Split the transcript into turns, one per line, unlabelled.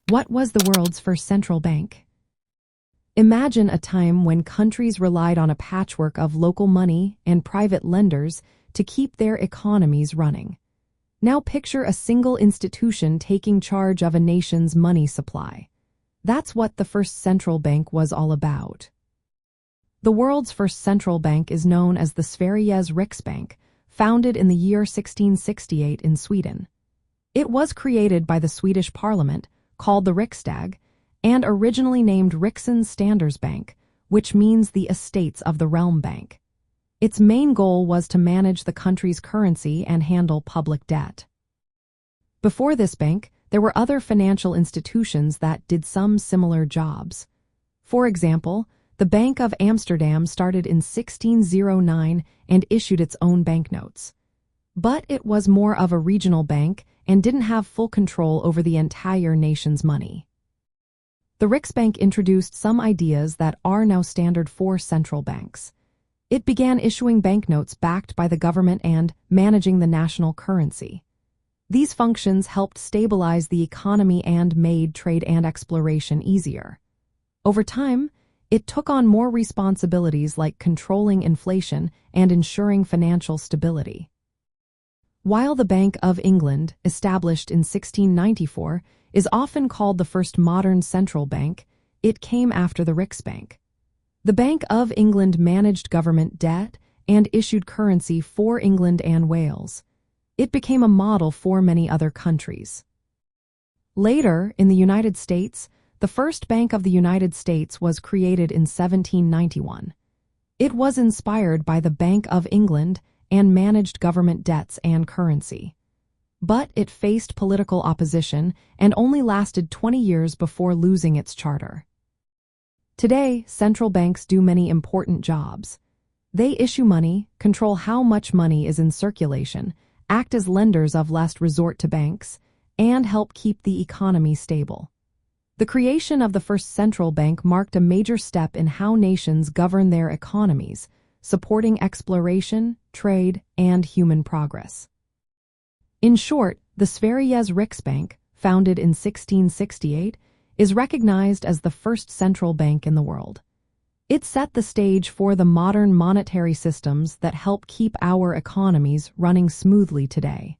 What was the world's first central bank? Imagine a time when countries relied on a patchwork of local money and private lenders to keep their economies running. Now picture a single institution taking charge of a nation's money supply. That's what the first central bank was all about. The world's first central bank is known as the Sveriges Riksbank, founded in the year 1668 in Sweden. It was created by the Swedish parliament, called the Riksdag, and originally named Riksen's Standardsbank, which means the estates of the realm bank. Its main goal was to manage the country's currency and handle public debt. Before this bank, there were other financial institutions that did some similar jobs. For example, the Bank of Amsterdam started in 1609 and issued its own banknotes. But it was more of a regional bank and didn't have full control over the entire nation's money. The Riksbank introduced some ideas that are now standard for central banks. It began issuing banknotes backed by the government and managing the national currency. These functions helped stabilize the economy and made trade and exploration easier. Over time, it took on more responsibilities like controlling inflation and ensuring financial stability. While the Bank of England, established in 1694, is often called the first modern central bank, it came after the Riksbank. The Bank of England managed government debt and issued currency for England and Wales. It became a model for many other countries. Later, in the United States, the first Bank of the United States was created in 1791. It was inspired by the Bank of England and managed government debts and currency. But it faced political opposition and only lasted 20 years before losing its charter. Today, central banks do many important jobs. They issue money, control how much money is in circulation, act as lenders of last resort to banks, and help keep the economy stable. The creation of the first central bank marked a major step in how nations govern their economies, supporting exploration, trade, and human progress. In short, the Sveriges Riksbank, founded in 1668, is recognized as the first central bank in the world. It set the stage for the modern monetary systems that help keep our economies running smoothly today.